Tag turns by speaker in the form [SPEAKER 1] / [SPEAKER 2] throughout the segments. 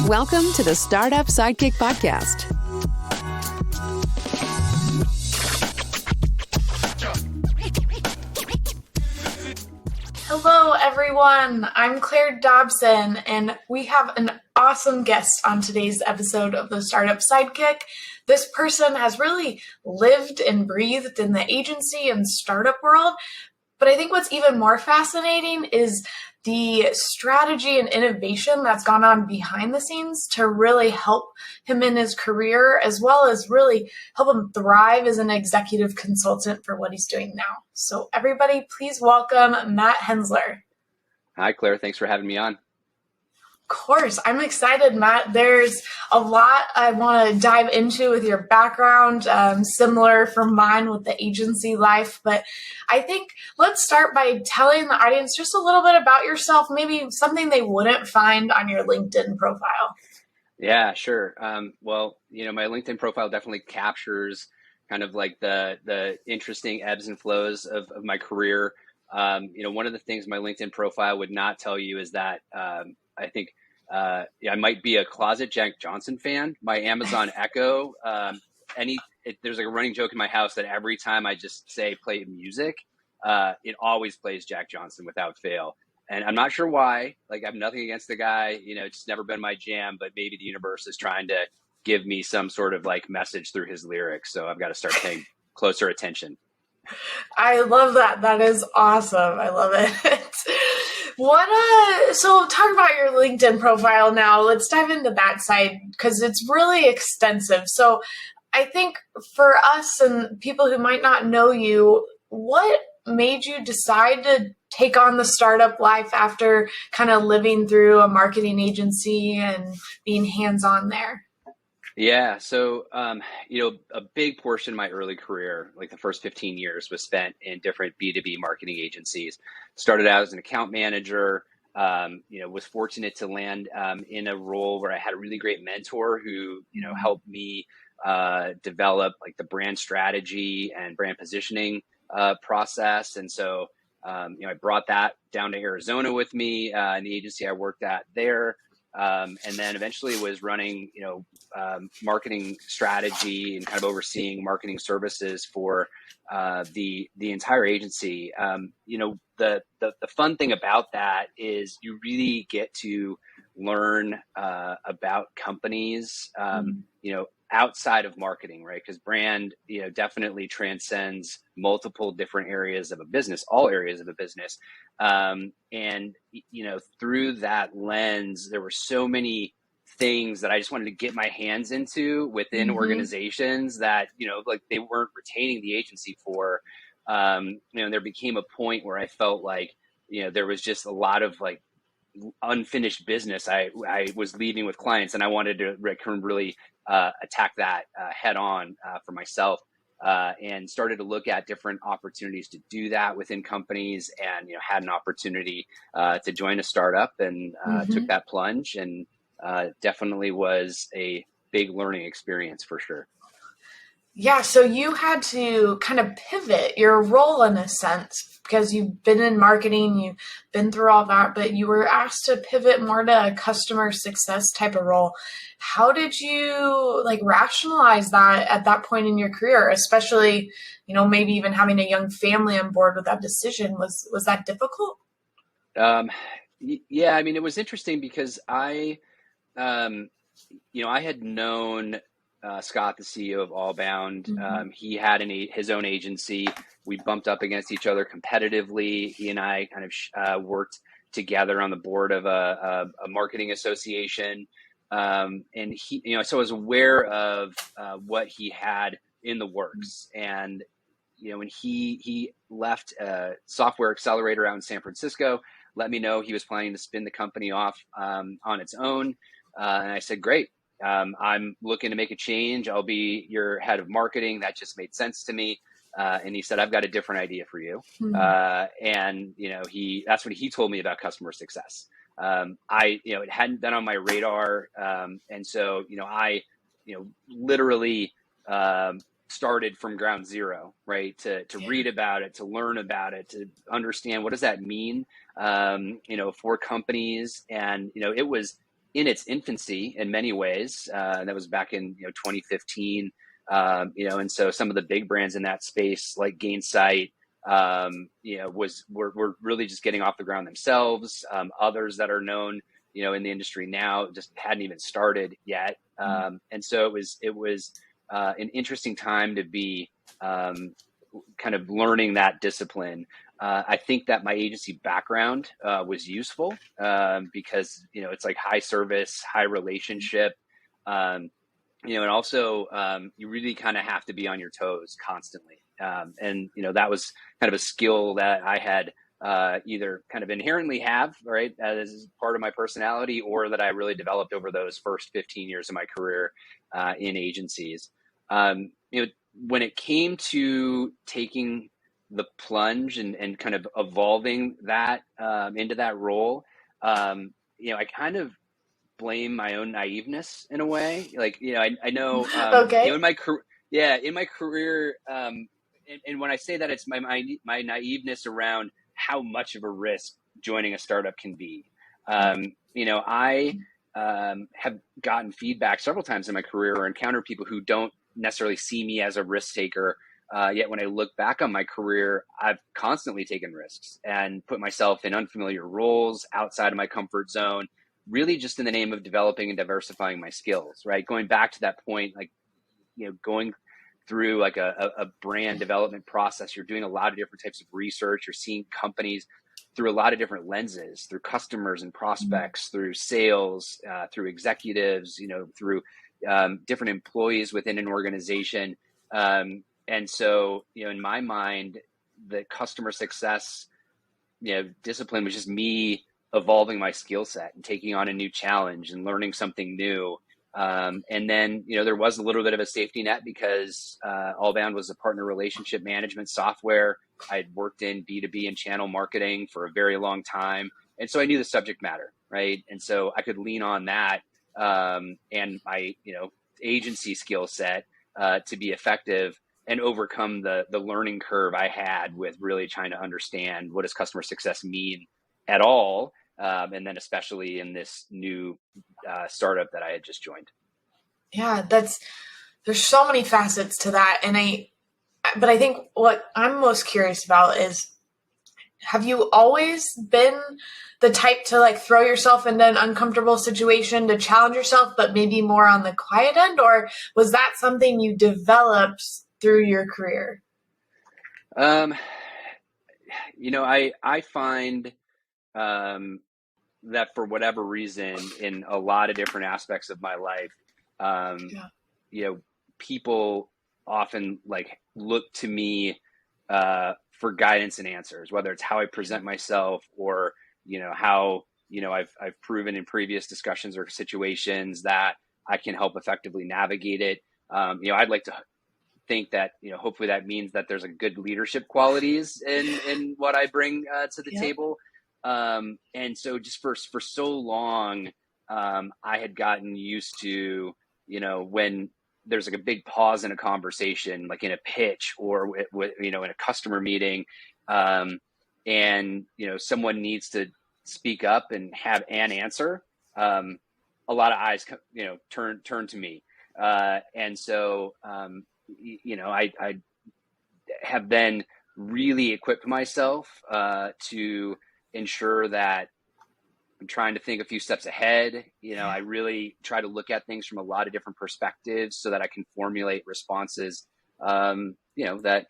[SPEAKER 1] Welcome to the Startup Sidekick Podcast.
[SPEAKER 2] Hello, everyone. I'm Claire Dobson, and we have an awesome guest on today's episode of the Startup Sidekick. This person has really lived and breathed in the agency and startup world, but I think what's even more fascinating is the strategy and innovation that's gone on behind the scenes to really help him in his career, as well as really help him thrive as an executive consultant for what he's doing now. So everybody, please welcome Matt Hensler.
[SPEAKER 3] Hi, Claire. Thanks for having me on.
[SPEAKER 2] Of course. I'm excited, Matt. There's a lot I want to dive into with your background, similar from mine with the agency life. But I think let's start by telling the audience just a little bit about yourself, maybe something they wouldn't find on your LinkedIn profile.
[SPEAKER 3] Yeah, sure. Well, my LinkedIn profile definitely captures kind of like the interesting ebbs and flows of my career. One of the things my LinkedIn profile would not tell you is that I think I might be a closet Jack Johnson fan. My Amazon Echo, there's like a running joke in my house that every time I just say play music, it always plays Jack Johnson without fail. And I'm not sure why. Like, I have nothing against the guy. It's just never been my jam. But maybe the universe is trying to give me some sort of like message through his lyrics. So I've got to start paying closer attention.
[SPEAKER 2] I love that. That is awesome. I love it. So talk about your LinkedIn profile now. Let's dive into that side because it's really extensive. So I think for us and people who might not know you, what made you decide to take on the startup life after kind of living through a marketing agency and being hands-on there?
[SPEAKER 3] Yeah. So, a big portion of my early career, like the first 15 years, was spent in different B2B marketing agencies. Started out as an account manager, was fortunate to land in a role where I had a really great mentor who, helped me develop like the brand strategy and brand positioning process. And so, I brought that down to Arizona with me in the agency I worked at there. And then eventually was running, marketing strategy and kind of overseeing marketing services for the entire agency. The fun thing about that is you really get to learn about companies, outside of marketing, right? Because brand, definitely transcends multiple different areas of a business, all areas of a business. And through that lens, there were so many things that I just wanted to get my hands into within organizations that, like they weren't retaining the agency for. There became a point where I felt like, there was just a lot of like unfinished business I was leaving with clients, and I wanted to really attack that head on for myself, and started to look at different opportunities to do that within companies, and had an opportunity to join a startup, and took that plunge, and definitely was a big learning experience for sure.
[SPEAKER 2] Yeah, so you had to kind of pivot your role in a sense because you've been in marketing, you've been through all that, but you were asked to pivot more to a customer success type of role. How did you rationalize that at that point in your career, especially, maybe even having a young family on board with that decision? Was that difficult?
[SPEAKER 3] Yeah, I mean, it was interesting because I had known Scott, the CEO of Allbound. He had his own agency. We bumped up against each other competitively. He and I kind of worked together on the board of a marketing association. And he, so I was aware of what he had in the works. And, when he left a software accelerator out in San Francisco, let me know he was planning to spin the company off on its own. And I said, great. I'm looking to make a change. I'll be your head of marketing. That just made sense to me. And he said, I've got a different idea for you. And that's what he told me about customer success. It hadn't been on my radar. And so, I literally started from ground zero, right? To read about it, to learn about it, to understand what does that mean, for companies. And, it was in its infancy in many ways. That was back in 2015. And so some of the big brands in that space, like Gainsight, were really just getting off the ground themselves. Others that are known, in the industry now just hadn't even started yet. And so it was an interesting time to be kind of learning that discipline. I think that my agency background was useful because, it's like high service, high relationship. And also you really kind of have to be on your toes constantly. And that was kind of a skill that I had either kind of inherently have, right, as part of my personality, or that I really developed over those first 15 years of my career in agencies. When it came to taking the plunge and kind of evolving that into that role, I kind of blame my own naiveness in a way. Like, I know,
[SPEAKER 2] Okay.
[SPEAKER 3] in my career, and when I say that, it's my naiveness around how much of a risk joining a startup can be. I have gotten feedback several times in my career or encountered people who don't necessarily see me as a risk taker. Yet when I look back on my career, I've constantly taken risks and put myself in unfamiliar roles outside of my comfort zone, really just in the name of developing and diversifying my skills, right? Going back to that point, like, going through like a brand development process, you're doing a lot of different types of research. You're seeing companies through a lot of different lenses, through customers and prospects, through sales, through executives, through different employees within an organization. And so, in my mind, the customer success, discipline was just me evolving my skill set and taking on a new challenge and learning something new. And then, there was a little bit of a safety net because Allbound was a partner relationship management software. I'd worked in B2B and channel marketing for a very long time. And so I knew the subject matter, right? And so I could lean on that and my, agency skill set to be effective and overcome the learning curve I had with really trying to understand what does customer success mean at all. And then especially in this new startup that I had just joined.
[SPEAKER 2] Yeah, there's so many facets to that. But I think what I'm most curious about is, have you always been the type to like throw yourself into an uncomfortable situation to challenge yourself, but maybe more on the quiet end? Or was that something you developed through your career?
[SPEAKER 3] I find that for whatever reason, in a lot of different aspects of my life, people often like look to me for guidance and answers, whether it's how I present myself or, how, I've proven in previous discussions or situations that I can help effectively navigate it. I'd like to think that, hopefully that means that there's a good leadership qualities in what I bring to the table. And so just for so long, I had gotten used to, when there's like a big pause in a conversation, like in a pitch or in a customer meeting, and, someone needs to speak up and have an answer. A lot of eyes, turn to me. And so, I have then really equipped myself to ensure that I'm trying to think a few steps ahead. I really try to look at things from a lot of different perspectives so that I can formulate responses, that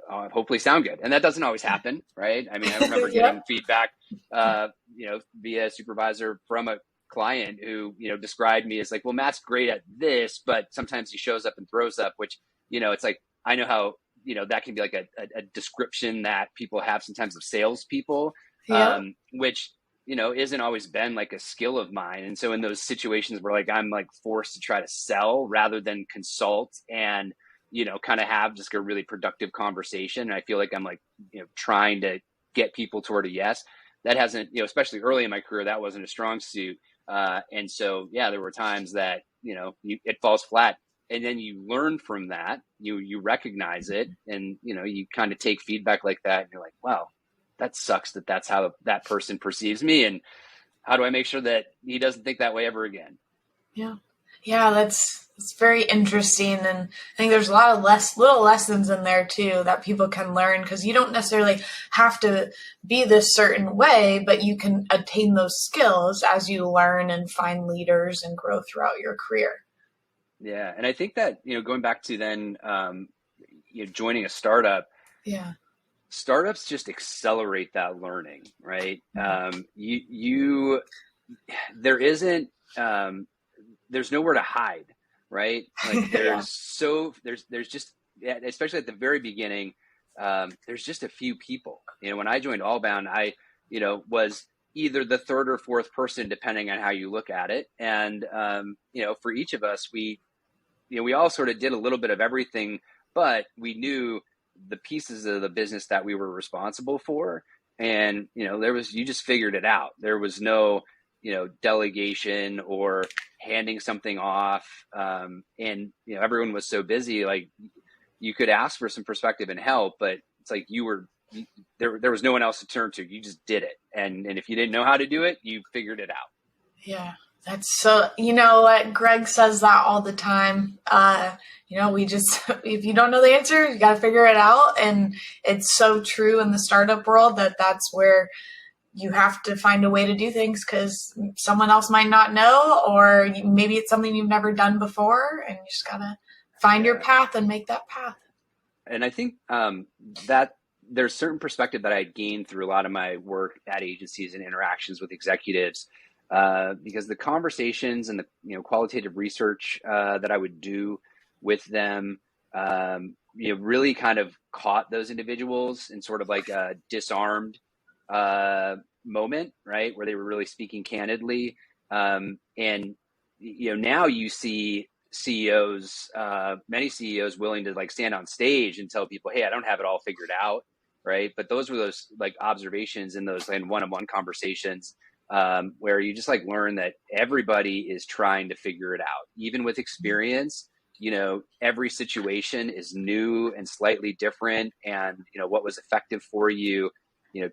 [SPEAKER 3] hopefully sound good. And that doesn't always happen, right? I mean, I remember getting feedback, via a supervisor from a client who, described me as like, well, Matt's great at this, but sometimes he shows up and throws up, which, it's like, I know how, that can be like a description that people have sometimes of salespeople, which, isn't always been like a skill of mine. And so in those situations where like, I'm like forced to try to sell rather than consult and, kind of have just a really productive conversation. And I feel like I'm like, trying to get people toward a yes. That hasn't, especially early in my career, that wasn't a strong suit. And so, there were times that, it falls flat, and then you learn from that, you recognize it, and, you kind of take feedback like that, and you're like, wow, that sucks that's how that person perceives me. And how do I make sure that he doesn't think that way ever again?
[SPEAKER 2] Yeah. Yeah, that's very interesting. And I think there's a lot of little lessons in there too that people can learn, because you don't necessarily have to be this certain way, but you can attain those skills as you learn and find leaders and grow throughout your career.
[SPEAKER 3] Yeah. And I think that, going back to then, joining a startup,
[SPEAKER 2] Yeah.
[SPEAKER 3] startups just accelerate that learning, right?
[SPEAKER 2] Mm-hmm.
[SPEAKER 3] There isn't, there's nowhere to hide, right? Like
[SPEAKER 2] Yeah.
[SPEAKER 3] there's just, especially at the very beginning, there's just a few people. When I joined Allbound, I, was either the third or fourth person, depending on how you look at it. And, for each of us, we all sort of did a little bit of everything, but we knew the pieces of the business that we were responsible for. And, you just figured it out. There was no, delegation or handing something off. And, everyone was so busy, like you could ask for some perspective and help, but it's like there was no one else to turn to. You just did it. And if you didn't know how to do it, you figured it out.
[SPEAKER 2] Yeah. That's so, you know what, Greg says that all the time. If you don't know the answer, you got to figure it out. And it's so true in the startup world that's where you have to find a way to do things, because someone else might not know, or maybe it's something you've never done before, and you just got to find your path and make that path.
[SPEAKER 3] And I think that there's certain perspective that I gained through a lot of my work at agencies and interactions with executives, because the conversations and the qualitative research that I would do with them, really kind of caught those individuals in sort of like a disarmed moment, right, where they were really speaking candidly. And now you see CEOs, many CEOs willing to like stand on stage and tell people, hey, I don't have it all figured out, right? But those were those like observations in those like one-on-one conversations, where you just like learn that everybody is trying to figure it out. Even with experience, every situation is new and slightly different. And, what was effective for you,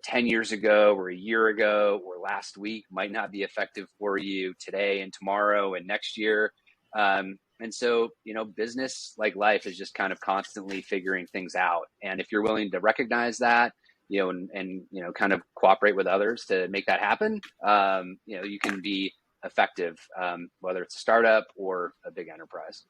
[SPEAKER 3] 10 years ago or a year ago or last week might not be effective for you today and tomorrow and next year. And so, business, like life, is just kind of constantly figuring things out. And if you're willing to recognize that, and kind of cooperate with others to make that happen, you can be effective, whether it's a startup or a big enterprise.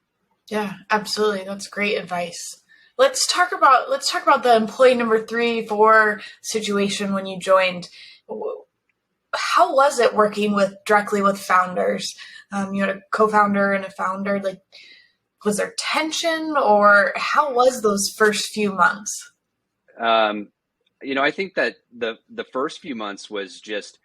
[SPEAKER 2] Yeah, absolutely. That's great advice. Let's talk about the employee number 3, 4 situation when you joined. How was it working directly with founders? You had a co-founder and a founder. Like, was there tension, or how was those first few months?
[SPEAKER 3] I think that the first few months was just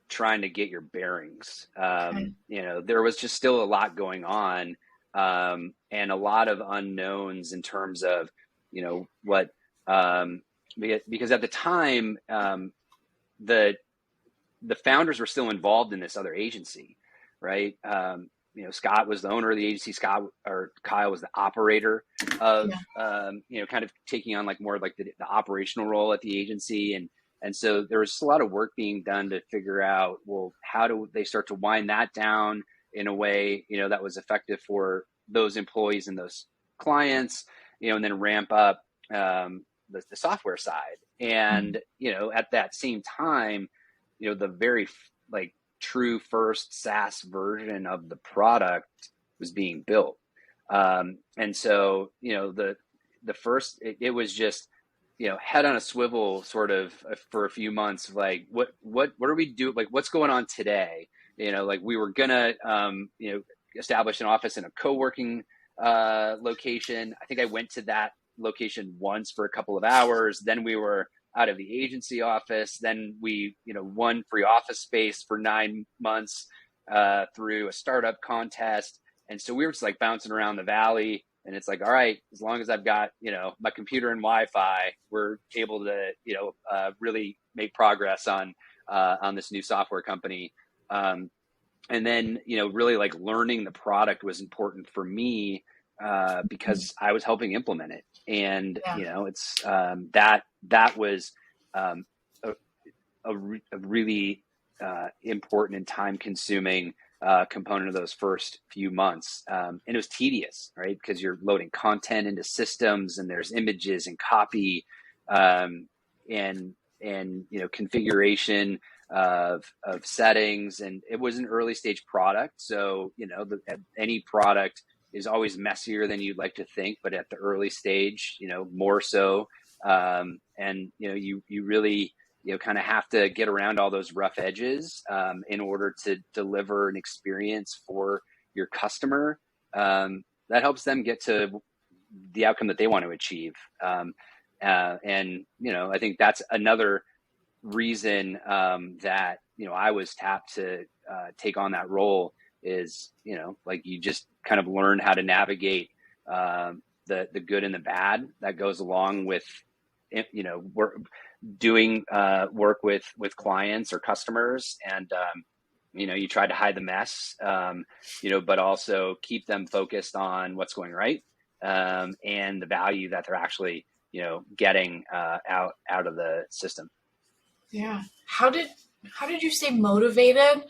[SPEAKER 3] trying to get your bearings.
[SPEAKER 2] Okay.
[SPEAKER 3] There was just still a lot going on, and a lot of unknowns in terms of, what, because at the time, the founders were still involved in this other agency, right? Scott was the owner of the agency. Kyle was the operator of, kind of taking on like more like the operational role at the agency. And so there was a lot of work being done to figure out, well, how do they start to wind that down in a way, that was effective for those employees and those clients, and then ramp up the software side. And, at that same time, the very like true first SaaS version of the product was being built. And so, the first, it was just, head on a swivel sort of for a few months, like what are we doing? Like, what's going on today? Like we were gonna, establish an office in a co-working location. I think I went to that location once for a couple of hours. Then we were out of the agency office. Then we, won free office space for 9 months through a startup contest. And so we were just like bouncing around the valley. And it's like, all right, as long as I've got, my computer and Wi-Fi, we're able to, really make progress on this new software company. And then, really like learning the product was important for me because I was helping implement it. And, it's that was a really important and time consuming component of those first few months. And it was tedious, right? Because you're loading content into systems and there's images and copy, and configuration of settings. And it was an early stage product. So, any product is always messier than you'd like to think, but at the early stage, more so. And you really, kind of have to get around all those rough edges in order to deliver an experience for your customer that helps them get to the outcome that they want to achieve. And I think that's another reason that I was tapped to take on that role is like you just kind of learn how to navigate the good and the bad that goes along with doing work with clients or customers, and you try to hide the mess, but also keep them focused on what's going right, and the value that they're actually getting out of the system.
[SPEAKER 2] Yeah. How did you stay motivated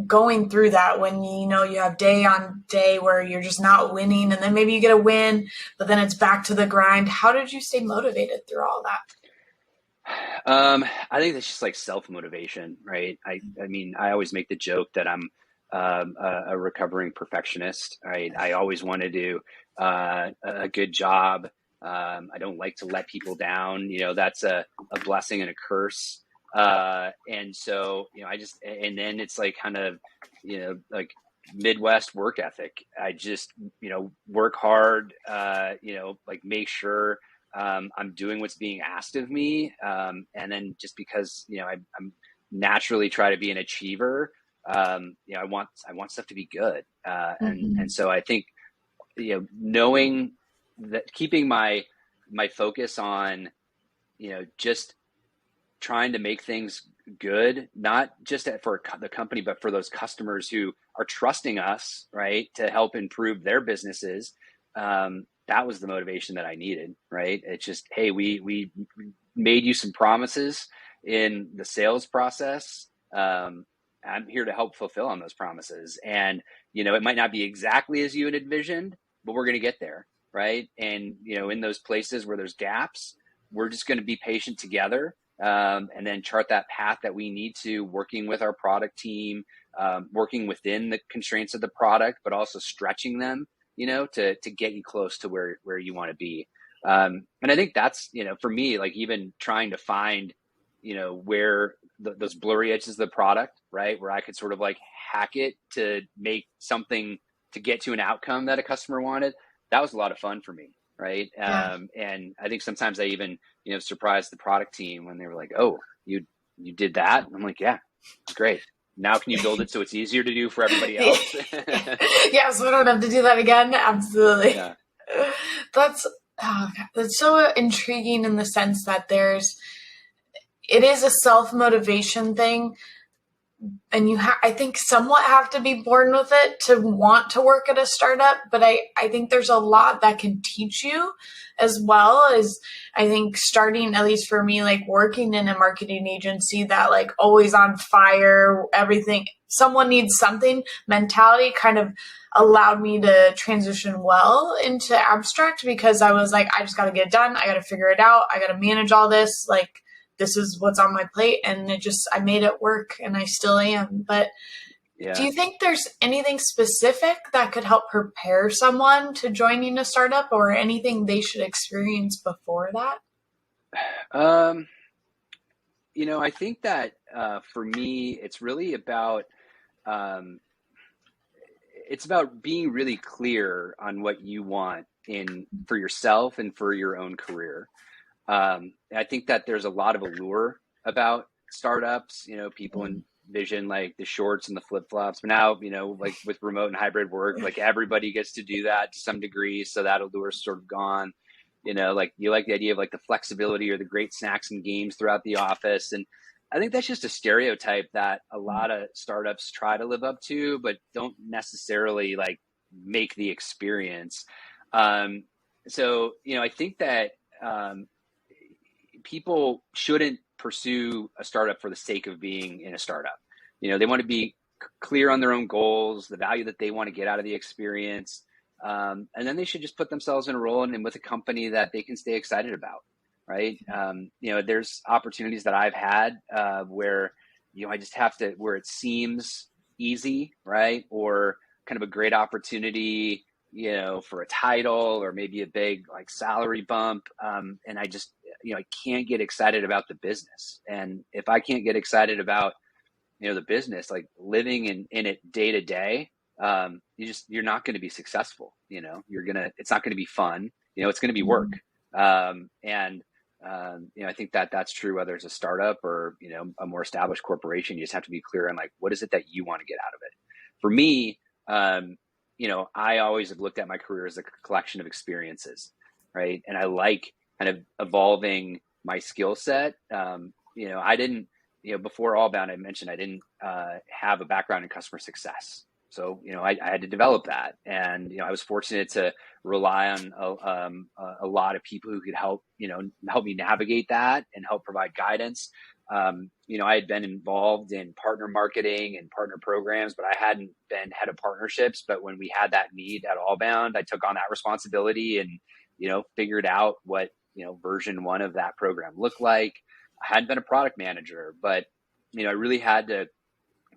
[SPEAKER 2] going through that when you have day on day where you're just not winning, and then maybe you get a win, but then it's back to the grind? How did you stay motivated through all that?
[SPEAKER 3] I think that's just like self-motivation, right? I mean, I always make the joke that I'm a recovering perfectionist, right? I always want to do a good job. I don't like to let people down. That's a blessing and a curse. And so, and then it's like kind of, like Midwest work ethic. I just, work hard, like make sure I'm doing what's being asked of me. And then just because, I'm naturally try to be an achiever, I want stuff to be good. And so I think, knowing that, keeping my focus on, just trying to make things good, not just for the company, but for those customers who are trusting us, right, to help improve their businesses. That was the motivation that I needed, right? It's just, hey, we made you some promises in the sales process. I'm here to help fulfill on those promises. And, it might not be exactly as you had envisioned, but we're going to get there, right? And, in those places where there's gaps, we're just going to be patient together, and then chart that path that we need to, working with our product team, working within the constraints of the product, but also stretching them, to get you close to where you want to be. And I think that's, for me, like even trying to find, where those blurry edges of the product, right, where I could sort of like hack it to make something to get to an outcome that a customer wanted. That was a lot of fun for me. Right.
[SPEAKER 2] Yeah.
[SPEAKER 3] And I think sometimes I even, surprised the product team when they were like, oh, you did that. And I'm like, yeah, it's great. Now can you build it so it's easier to do for everybody else?
[SPEAKER 2] Yeah, so I don't have to do that again. Absolutely. Yeah. That's so intriguing in the sense that it is a self-motivation thing. And I think somewhat have to be born with it to want to work at a startup. But I think there's a lot that can teach you, as well as I think starting, at least for me, like working in a marketing agency that like always on fire, everything, someone needs something mentality kind of allowed me to transition well into abstract, because I was like, I just got to get it done. I got to figure it out. I got to manage all this. Like, this is what's on my plate. And I made it work, and I still am. But yeah. Do you think there's anything specific that could help prepare someone to joining a startup, or anything they should experience before that?
[SPEAKER 3] I think that for me, it's really about, it's about being really clear on what you want for yourself and for your own career. I think that there's a lot of allure about startups. People envision like the shorts and the flip flops, but now, like with remote and hybrid work, like everybody gets to do that to some degree. So that allure's sort of gone. Like you like the idea of like the flexibility or the great snacks and games throughout the office. And I think that's just a stereotype that a lot of startups try to live up to, but don't necessarily like make the experience. So, I think that, people shouldn't pursue a startup for the sake of being in a startup. They want to be clear on their own goals, the value that they want to get out of the experience. And then they should just put themselves in a role and with a company that they can stay excited about. Right. There's opportunities that I've had where, I just have to, where it seems easy, right. Or kind of a great opportunity, for a title or maybe a big like salary bump. And I just, I can't get excited about the business. And if I can't get excited about, the business, like living in it day to day, you're not going to be successful. It's not going to be fun. It's going to be work. I think that that's true, whether it's a startup or, a more established corporation. You just have to be clear on like, what is it that you want to get out of it? For me, I always have looked at my career as a collection of experiences, right? And I like kind of evolving my skill set. I didn't, before Allbound, I mentioned I didn't have a background in customer success. So, I had to develop that. And, I was fortunate to rely on a lot of people who could help me navigate that and help provide guidance. I had been involved in partner marketing and partner programs, but I hadn't been head of partnerships. But when we had that need at Allbound, I took on that responsibility and, figured out what, version 1 of that program looked like. I hadn't been a product manager, but, I really had to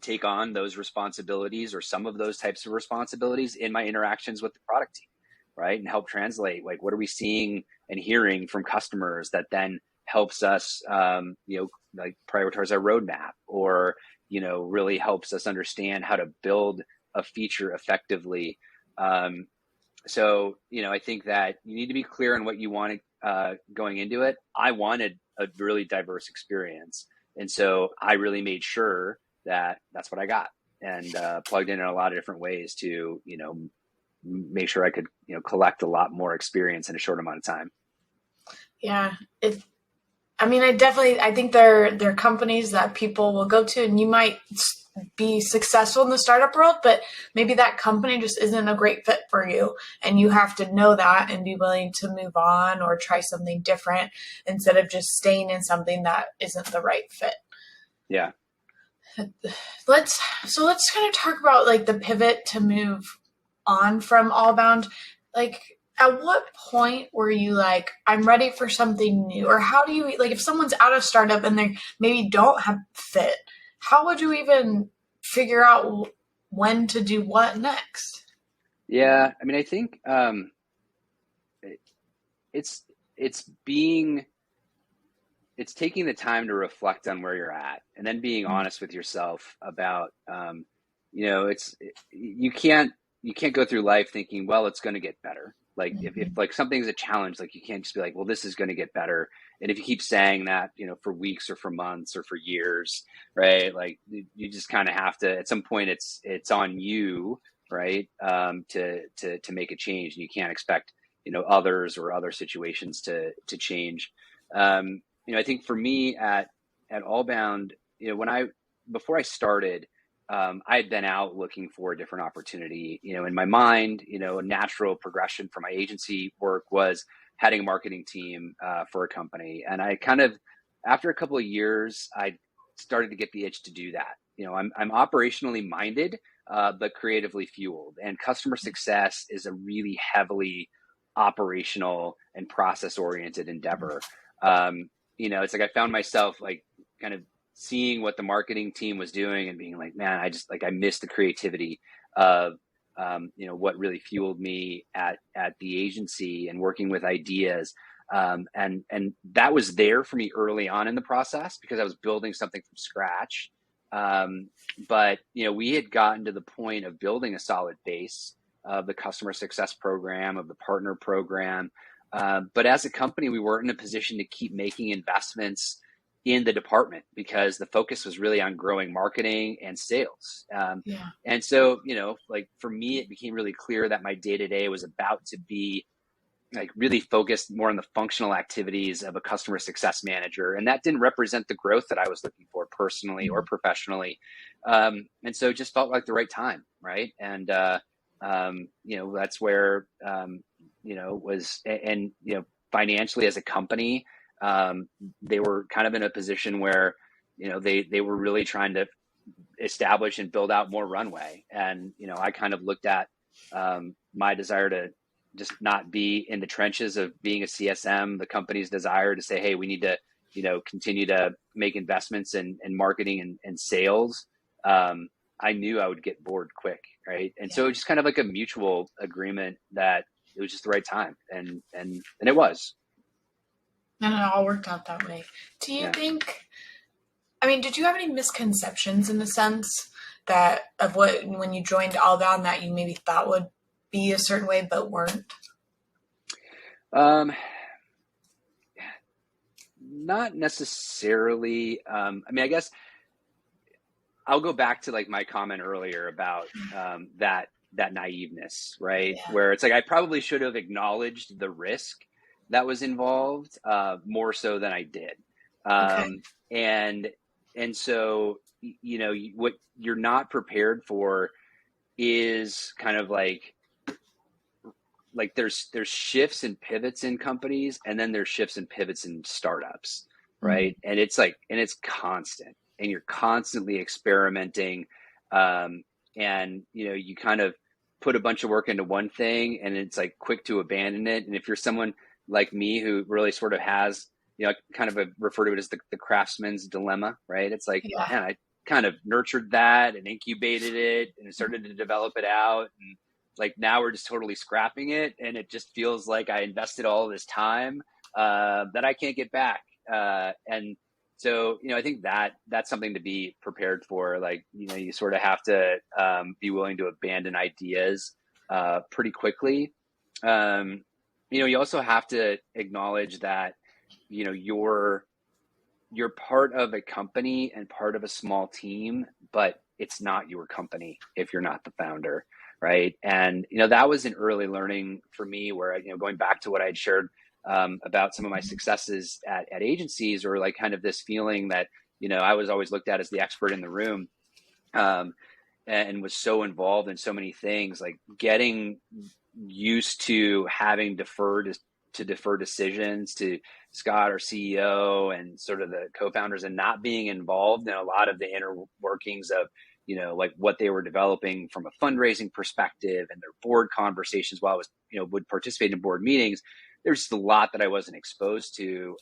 [SPEAKER 3] take on those responsibilities or some of those types of responsibilities in my interactions with the product team, right? And help translate, like, what are we seeing and hearing from customers that then helps us, like prioritize our roadmap or, really helps us understand how to build a feature effectively. So, I think that you need to be clear on what you want going into it. I wanted a really diverse experience. And so I really made sure that that's what I got and plugged in a lot of different ways to, make sure I could, collect a lot more experience in a short amount of time.
[SPEAKER 2] Yeah. I think they're companies that people will go to, and you might be successful in the startup world, but maybe that company just isn't a great fit for you. And you have to know that and be willing to move on or try something different instead of just staying in something that isn't the right fit.
[SPEAKER 3] Yeah.
[SPEAKER 2] Let's kind of talk about like the pivot to move on from Allbound. Like, at what point were you like, I'm ready for something new? Or how do you, like, if someone's out of startup and they maybe don't have fit, how would you even figure out when to do what next?
[SPEAKER 3] Yeah. I think it's taking the time to reflect on where you're at and then being honest with yourself about, you can't go through life thinking, well, it's going to get better. Like if like something's a challenge, like you can't just be like, well, this is going to get better. And if you keep saying that, for weeks or for months or for years, right? Like you just kind of have to, at some point it's on you, right? To make a change, and you can't expect, others or other situations to change. I think for me at Allbound, before I started, I had been out looking for a different opportunity. In my mind, a natural progression for my agency work was heading a marketing team for a company. And I kind of, after a couple of years, I started to get the itch to do that. I'm operationally minded, but creatively fueled. And customer success is a really heavily operational and process oriented endeavor. It's like I found myself like kind of seeing what the marketing team was doing and being like, man, I missed the creativity of, what really fueled me at the agency and working with ideas. And that was there for me early on in the process because I was building something from scratch. But we had gotten to the point of building a solid base of the customer success program, of the partner program. But as a company, we weren't in a position to keep making investments in the department because the focus was really on growing marketing and sales. And so, like for me, it became really clear that my day-to-day was about to be like really focused more on the functional activities of a customer success manager. And that didn't represent the growth that I was looking for personally or professionally. And so it just felt like the right time. Right. And, that's where, financially as a company, they were kind of in a position where, they were really trying to establish and build out more runway. And, I kind of looked at my desire to just not be in the trenches of being a CSM, the company's desire to say, hey, we need to, continue to make investments in marketing and sales. I knew I would get bored quick, right? And so it was just kind of like a mutual agreement that it was just the right time, and it was.
[SPEAKER 2] And it all worked out that way. Do you think? I mean, did you have any misconceptions in the sense that of what when you joined Allbound that you maybe thought would be a certain way but weren't?
[SPEAKER 3] Not necessarily. I mean, I guess I'll go back to like my comment earlier about that naiveness, right? Yeah. Where it's like I probably should have acknowledged the risk that was involved more so than I did. And so, what you're not prepared for is kind of like there's shifts and pivots in companies, and then there's shifts and pivots in startups, right? Mm-hmm. And it's constant, and you're constantly experimenting. And, you kind of put a bunch of work into one thing, and it's like quick to abandon it. And if you're someone like me who really sort of has, kind of refer to it as the craftsman's dilemma, right? It's like, man, I kind of nurtured that and incubated it and started to develop it out. And like, now we're just totally scrapping it. And it just feels like I invested all this time that I can't get back. And so, I think that's something to be prepared for. Like, you sort of have to be willing to abandon ideas pretty quickly. You also have to acknowledge that, you're part of a company and part of a small team, but it's not your company if you're not the founder, right? And, that was an early learning for me where, going back to what I had shared about some of my successes at agencies, or like kind of this feeling that, I was always looked at as the expert in the room and was so involved in so many things, like getting used to having defer decisions to Scott, our CEO, and sort of the co-founders, and not being involved in a lot of the inner workings of, like what they were developing from a fundraising perspective and their board conversations while I was, would participate in board meetings. There's just a lot that I wasn't exposed to.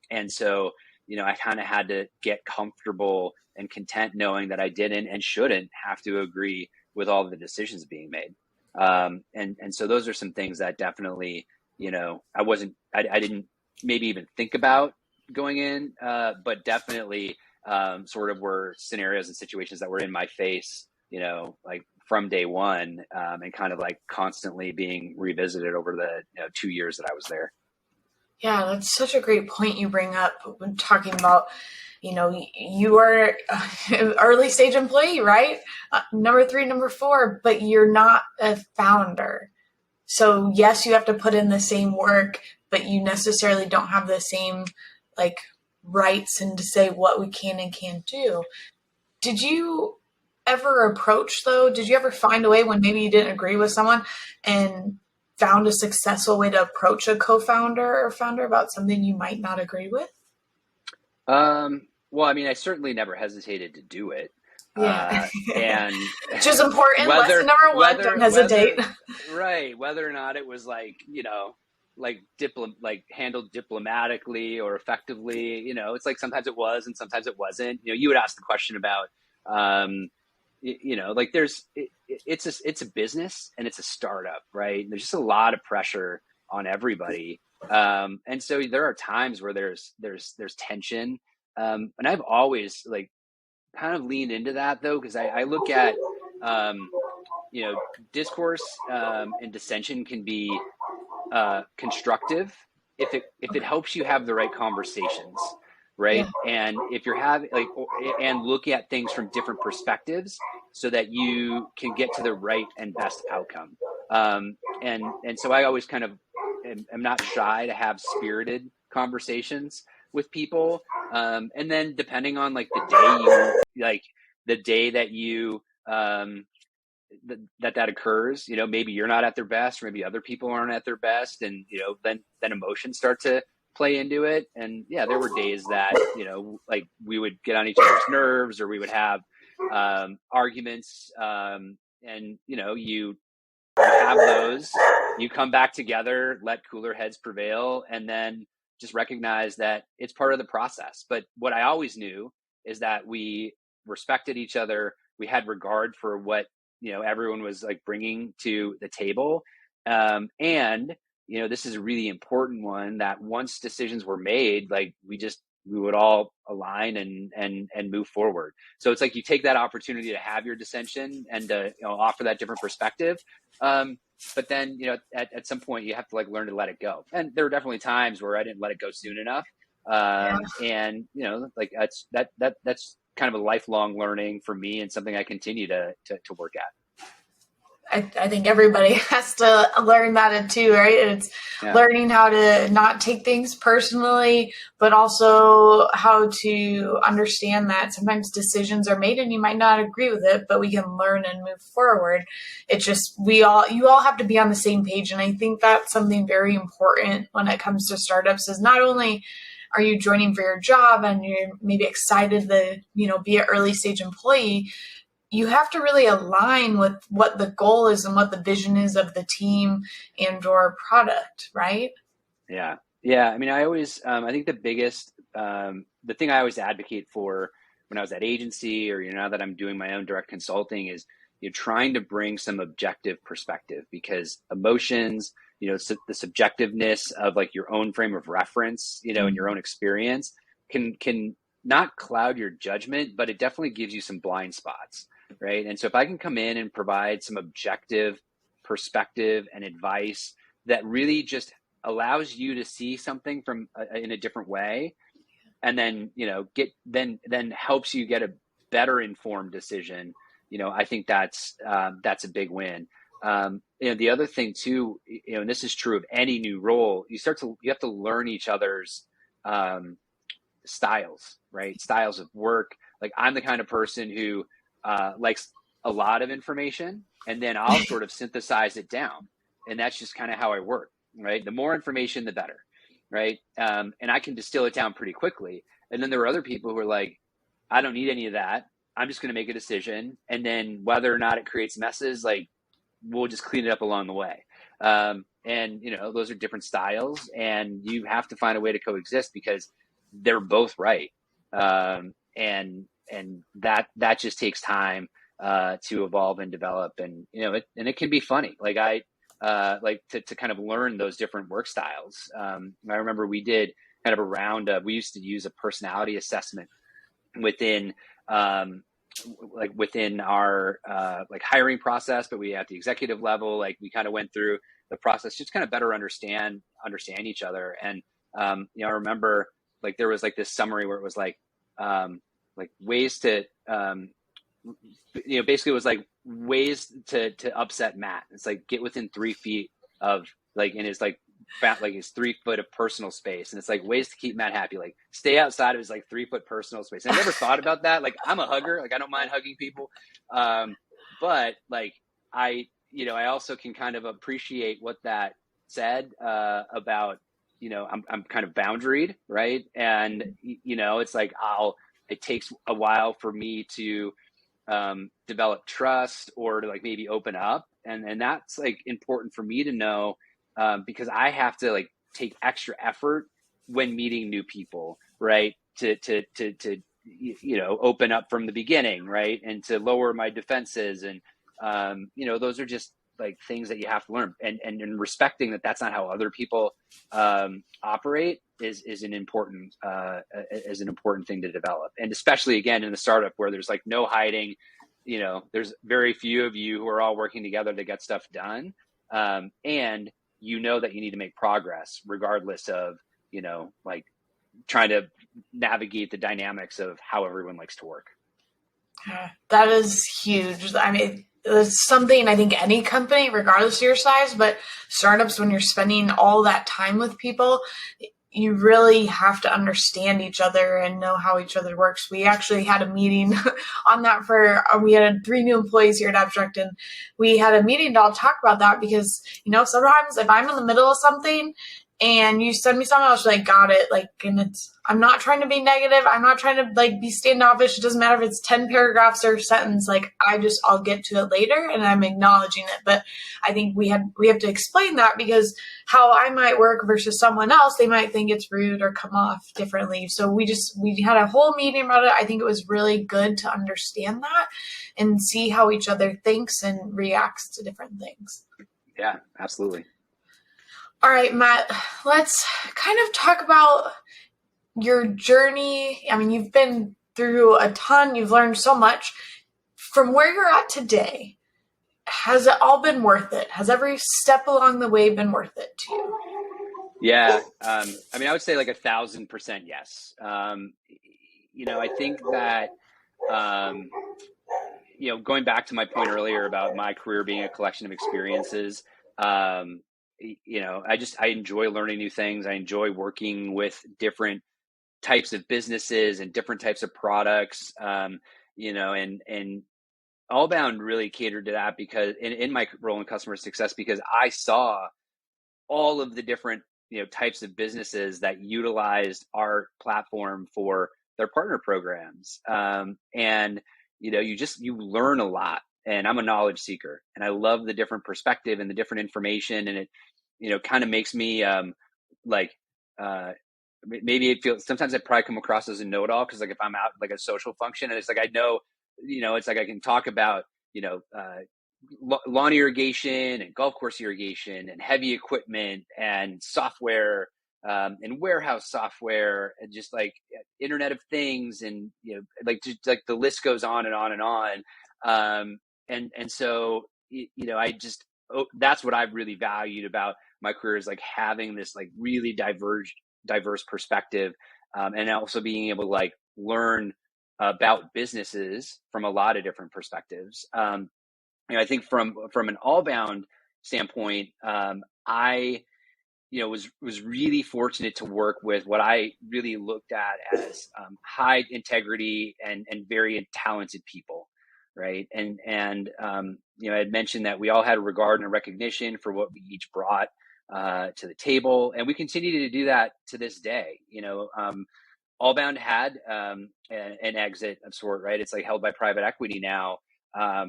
[SPEAKER 3] And so, I kind of had to get comfortable and content knowing that I didn't and shouldn't have to agree with all the decisions being made. And so those are some things that definitely, I didn't maybe even think about going in, but definitely sort of were scenarios and situations that were in my face, like from day one, and kind of like constantly being revisited over the 2 years that I was there.
[SPEAKER 2] Yeah, that's such a great point you bring up when talking about, you are an early stage employee, right? Number 3, number 4, but you're not a founder. So yes, you have to put in the same work, but you necessarily don't have the same like rights and to say what we can and can't do. Did you ever approach though? Did you ever find a way when maybe you didn't agree with someone and found a successful way to approach a co-founder or founder about something you might not agree with?
[SPEAKER 3] Well, I mean, I certainly never hesitated to do it.
[SPEAKER 2] Yeah.
[SPEAKER 3] And
[SPEAKER 2] which is important. Lesson number 1, don't hesitate.
[SPEAKER 3] Right. Whether or not it was like, like handled diplomatically or effectively, it's like sometimes it was and sometimes it wasn't. You would ask the question about, like it's a business and it's a startup, right? And there's just a lot of pressure on everybody. And so there are times where there's tension. And I've always like kind of leaned into that though, because I look at, discourse and dissension can be constructive if it helps you have the right conversations, right? Yeah. And if you're having and look at things from different perspectives so that you can get to the right and best outcome. And so I always kind of am not shy to have spirited conversations with people. And then depending on like the day that you that occurs, maybe you're not at their best, or maybe other people aren't at their best, and then emotions start to play into it. And yeah, there were days that, like we would get on each other's nerves, or we would have arguments. And, you have those, you come back together, let cooler heads prevail, and then just recognize that it's part of the process. But what I always knew is that we respected each other. We had regard for what, everyone was like bringing to the table. And, this is a really important one, that once decisions were made, like we would all align and move forward. So it's like you take that opportunity to have your dissension and to offer that different perspective. But then, at some point you have to like learn to let it go. And there were definitely times where I didn't let it go soon enough. And, like that's kind of a lifelong learning for me, and something I continue to work at.
[SPEAKER 2] I think everybody has to learn that too, right? It's learning how to not take things personally, but also how to understand that sometimes decisions are made and you might not agree with it, but we can learn and move forward. It's just, you all have to be on the same page. And I think that's something very important when it comes to startups, is not only are you joining for your job and you're maybe excited to, be an early stage employee, you have to really align with what the goal is and what the vision is of the team and your product, right?
[SPEAKER 3] Yeah. I mean, I always, I think the biggest, the thing I always advocate for when I was at agency, or, now that I'm doing my own direct consulting, is you're trying to bring some objective perspective, because emotions, the subjectiveness of like your own frame of reference, and your own experience can not cloud your judgment, but it definitely gives you some blind spots. Right. And so if I can come in and provide some objective perspective and advice that really just allows you to see something from in a different way, and then, then helps you get a better informed decision, I think that's a big win. The other thing too, and this is true of any new role, you have to learn each other's styles, right? Styles of work. Like I'm the kind of person who likes a lot of information, and then I'll sort of synthesize it down. And that's just kind of how I work, right? The more information, the better, right? And I can distill it down pretty quickly. And then there are other people who are like, I don't need any of that. I'm just going to make a decision. And then whether or not it creates messes, like we'll just clean it up along the way. And, those are different styles, and you have to find a way to coexist, because they're both right. And that just takes time to evolve and develop, and it can be funny. Like I like to kind of learn those different work styles. I remember we did kind of a round of, we used to use a personality assessment within within our like hiring process, but we at the executive level, like we kind of went through the process just kind of better understand each other. And I remember like there was like this summary where it was like ways to, basically it was like ways to upset Matt. It's like get within 3 feet of like, in his like his 3 foot of personal space. And it's like ways to keep Matt happy, like stay outside of his like 3 foot personal space. And I never thought about that. Like I'm a hugger, like I don't mind hugging people. But like I also can kind of appreciate what that said about, I'm kind of boundaried, right? And, it's like it takes a while for me to develop trust, or to like maybe open up. And that's like important for me to know, because I have to like take extra effort when meeting new people, right? To open up from the beginning, right? And to lower my defenses. And, those are just like things that you have to learn, and respecting that that's not how other people operate is an important thing to develop. And especially again in the startup where there's like no hiding, there's very few of you who are all working together to get stuff done, and that you need to make progress regardless of like trying to navigate the dynamics of how everyone likes to work.
[SPEAKER 2] That is huge. I mean, it's something I think any company, regardless of your size, but startups, when you're spending all that time with people, you really have to understand each other and know how each other works. We actually had a meeting on that we had 3 new employees here at Abstract, and we had a meeting to all talk about that because, sometimes if I'm in the middle of something and you send me something else, like, got it. Like, and I'm not trying to be negative. I'm not trying to like be standoffish. It doesn't matter if it's 10 paragraphs or a sentence. Like, I'll get to it later, and I'm acknowledging it. But I think we have to explain that, because how I might work versus someone else, they might think it's rude or come off differently. So we had a whole meeting about it. I think it was really good to understand that and see how each other thinks and reacts to different things.
[SPEAKER 3] Yeah, absolutely.
[SPEAKER 2] All right, Matt, let's kind of talk about your journey. I mean, you've been through a ton. You've learned so much. From where you're at today, has it all been worth it? Has every step along the way been worth it to you?
[SPEAKER 3] Yeah. I mean, I would say like 1,000% yes. I think that, going back to my point earlier about my career being a collection of experiences, I enjoy learning new things. I enjoy working with different types of businesses and different types of products, and Allbound really catered to that, because in my role in customer success, because I saw all of the different types of businesses that utilized our platform for their partner programs, and you learn a lot. And I'm a knowledge seeker, and I love the different perspective and the different information, and it kind of makes me like maybe it feels, sometimes I probably come across as a know-it-all, because like if I'm out like a social function, and it's like I know, it's like I can talk about lawn irrigation and golf course irrigation and heavy equipment and software, and warehouse software, and just like Internet of Things, and like just like the list goes on and on and on. And so that's what I've really valued about my career, is like having this like really diverse perspective, and also being able to like learn about businesses from a lot of different perspectives. I think from an Allbound standpoint, I was really fortunate to work with what I really looked at as high integrity and very talented people, right? And I had mentioned that we all had a regard and a recognition for what we each brought to the table, and we continue to do that to this day. Allbound had an exit of sort, right? It's like held by private equity now. I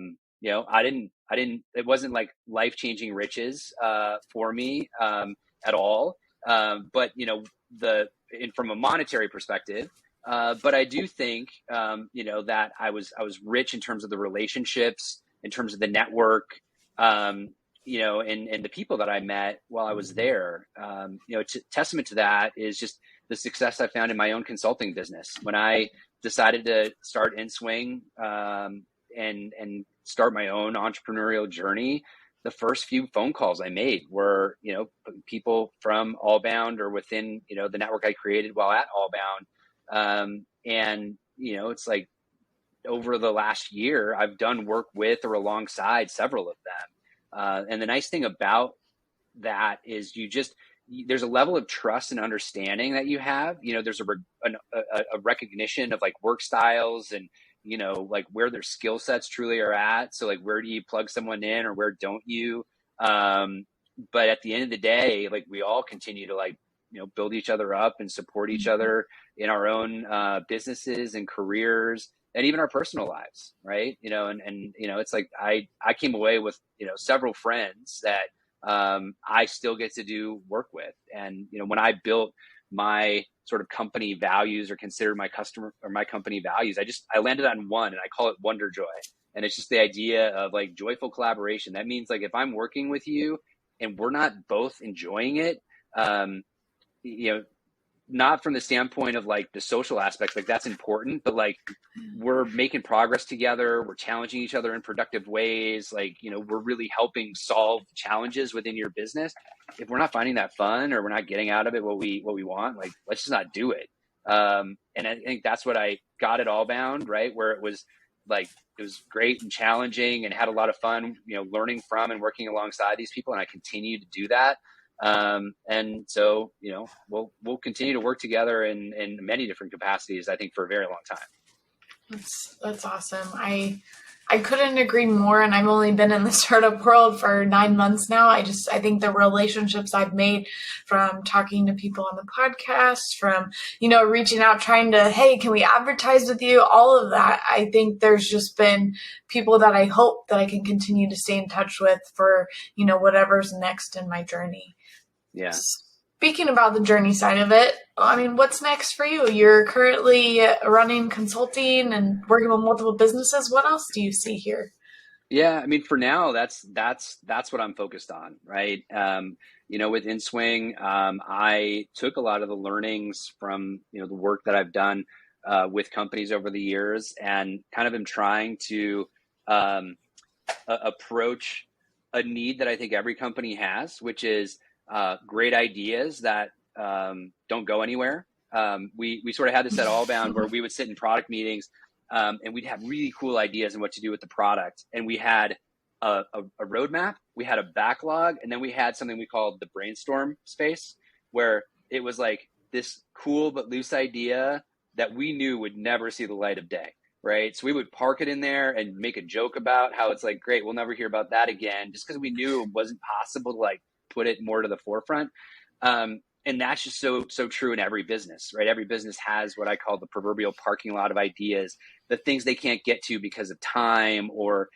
[SPEAKER 3] didn't. It wasn't like life-changing riches for me at all. But from a monetary perspective, but I do think that I was rich in terms of the relationships, in terms of the network, and the people that I met while I was there. Testament to that is just the success I found in my own consulting business when I decided to start inswing, and start my own entrepreneurial journey. The first few phone calls I made were, people from Allbound or within, the network I created while at Allbound. It's like over the last year, I've done work with or alongside several of them. And the nice thing about that is there's a level of trust and understanding that you have. There's a recognition of like work styles and, like where their skill sets truly are at. So like, where do you plug someone in or where don't you? But at the end of the day, like we all continue to like, build each other up and support each other in our own businesses and careers and even our personal lives. Right. It's like, I came away with, several friends that I still get to do work with. And, when I built my sort of company values or considered my customer or my company values, I landed on one, and I call it Wonder Joy. And it's just the idea of like joyful collaboration. That means like, if I'm working with you and we're not both enjoying it, not from the standpoint of like the social aspects, like that's important, but like we're making progress together, we're challenging each other in productive ways, like we're really helping solve challenges within your business. If we're not finding that fun or we're not getting out of it what we want, like let's just not do it. And I think that's what I got at Allbound, right, where it was like it was great and challenging and had a lot of fun learning from and working alongside these people, and I continue to do that. And so, we'll continue to work together in many different capacities, I think, for a very long time.
[SPEAKER 2] That's awesome. I I couldn't agree more. And I've only been in the startup world for 9 months now. I think the relationships I've made from talking to people on the podcast, from, reaching out, trying to, hey, can we advertise with you? All of that. I think there's just been people that I hope that I can continue to stay in touch with for, whatever's next in my journey.
[SPEAKER 3] Yeah.
[SPEAKER 2] Speaking about the journey side of it, what's next for you? You're currently running consulting and working with multiple businesses. What else do you see here?
[SPEAKER 3] Yeah, for now, that's what I'm focused on, right? With inswing, I took a lot of the learnings from the work that I've done with companies over the years, and kind of am trying to approach a need that I think every company has, which is great ideas that don't go anywhere. We sort of had this at Allbound where we would sit in product meetings and we'd have really cool ideas on what to do with the product. And we had a roadmap, we had a backlog, and then we had something we called the brainstorm space, where it was like this cool but loose idea that we knew would never see the light of day. Right. So we would park it in there and make a joke about how it's like, great, we'll never hear about that again, just because we knew it wasn't possible to put it more to the forefront. And that's just so true in every business, right? Every business has what I call the proverbial parking lot of ideas, the things they can't get to because of time or,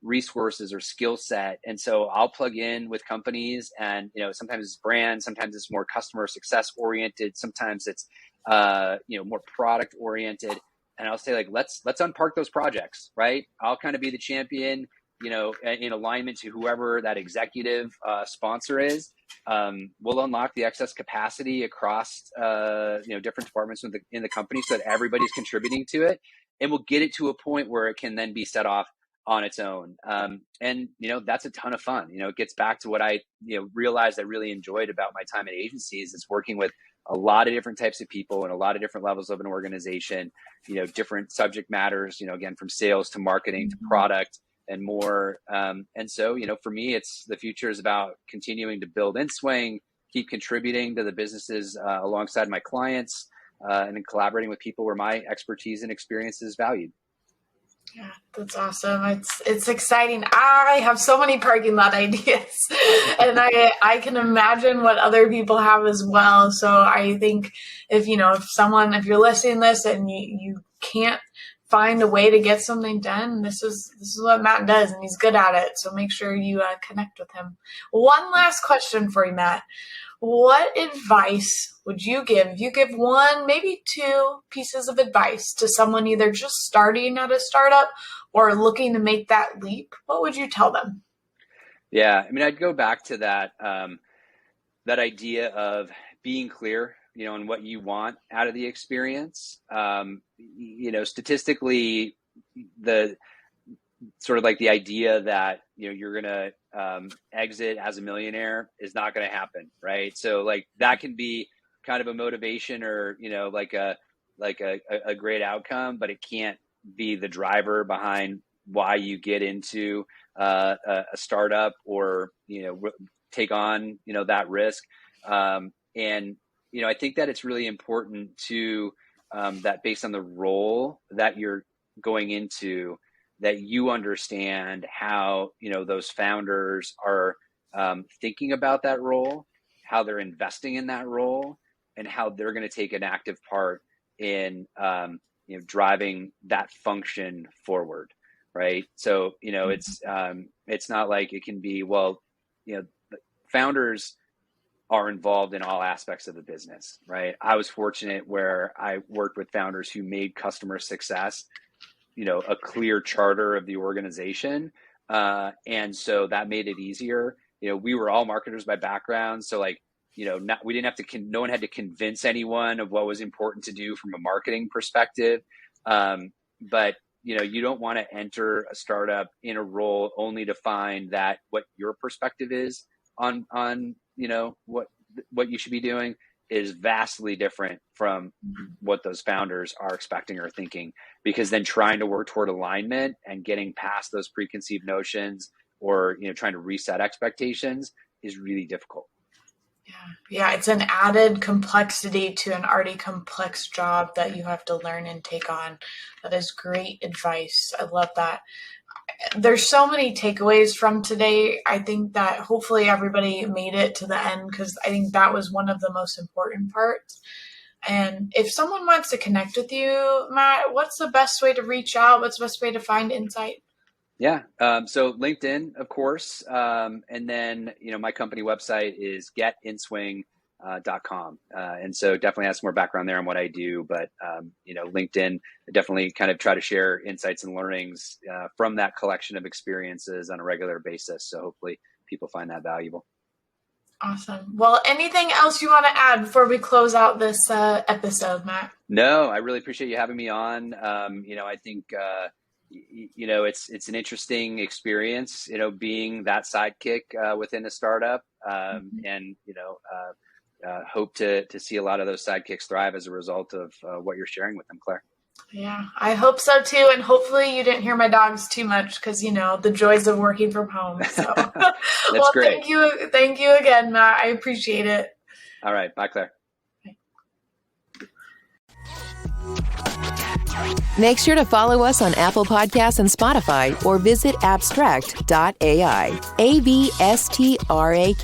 [SPEAKER 3] resources or skill set. And so I'll plug in with companies, and, sometimes it's brand, sometimes it's more customer success oriented. Sometimes it's, more product oriented. And I'll say, let's unpark those projects, right? I'll kind of be the champion, in alignment to whoever that executive sponsor is. We'll unlock the excess capacity across, different departments in the company so that everybody's contributing to it. And we'll get it to a point where it can then be set off on its own. And that's a ton of fun. It gets back to what I, realized I really enjoyed about my time at agencies is working with a lot of different types of people and a lot of different levels of an organization, different subject matters, again, from sales to marketing to product and more. And so, for me, it's the future is about continuing to build inswing, keep contributing to the businesses alongside my clients, and then collaborating with people where my expertise and experience is valued.
[SPEAKER 2] Yeah, that's awesome. It's exciting. I have so many parking lot ideas, and I can imagine what other people have as well. So I think if you're listening to this and you can't find a way to get something done, this is what Matt does, and he's good at it. So make sure you connect with him. One last question for you, Matt. What advice would you give? If you give one, maybe two pieces of advice to someone either just starting at a startup or looking to make that leap, what would you tell them?
[SPEAKER 3] Yeah, I'd go back to that that idea of being clear, on what you want out of the experience. Statistically, the sort of the idea that you're gonna exit as a millionaire is not going to happen, right? So that can be kind of a motivation or a great outcome, but it can't be the driver behind why you get into a startup or take on that risk. And I think that it's really important to that based on the role that you're going into, that you understand how, those founders are thinking about that role, how they're investing in that role, and how they're going to take an active part in, driving that function forward. Right. So, it's not like it can be, founders are involved in all aspects of the business. Right. I was fortunate where I worked with founders who made customer success a clear charter of the organization. And so that made it easier. We were all marketers by background. So we didn't have to, no one had to convince anyone of what was important to do from a marketing perspective. But you don't want to enter a startup in a role only to find that what your perspective is on what you should be doing is vastly different from what those founders are expecting or thinking, because then trying to work toward alignment and getting past those preconceived notions or, trying to reset expectations is really difficult.
[SPEAKER 2] Yeah, it's an added complexity to an already complex job that you have to learn and take on. That is great advice. I love that. There's so many takeaways from today. I think that hopefully everybody made it to the end, because I think that was one of the most important parts. And if someone wants to connect with you, Matt, what's the best way to reach out? What's the best way to find insight?
[SPEAKER 3] Yeah. So LinkedIn, of course. And then, my company website is getinswing.com. And so definitely have some more background there on what I do, but, LinkedIn, I definitely kind of try to share insights and learnings from that collection of experiences on a regular basis. So hopefully people find that valuable.
[SPEAKER 2] Awesome. Well, anything else you want to add before we close out this episode, Matt?
[SPEAKER 3] No, I really appreciate you having me on. I think, it's an interesting experience, being that sidekick within a startup, and hope to see a lot of those sidekicks thrive as a result of what you're sharing with them, Claire.
[SPEAKER 2] Yeah, I hope so too, and hopefully you didn't hear my dogs too much, because the joys of working from home. So,
[SPEAKER 3] That's great.
[SPEAKER 2] Thank you again, Matt. I appreciate it.
[SPEAKER 3] All right, bye, Claire.
[SPEAKER 1] Make sure to follow us on Apple Podcasts and Spotify, or visit abstract.ai, abstrakt.ai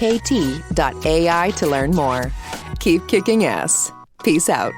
[SPEAKER 1] to learn more. Keep kicking ass. Peace out.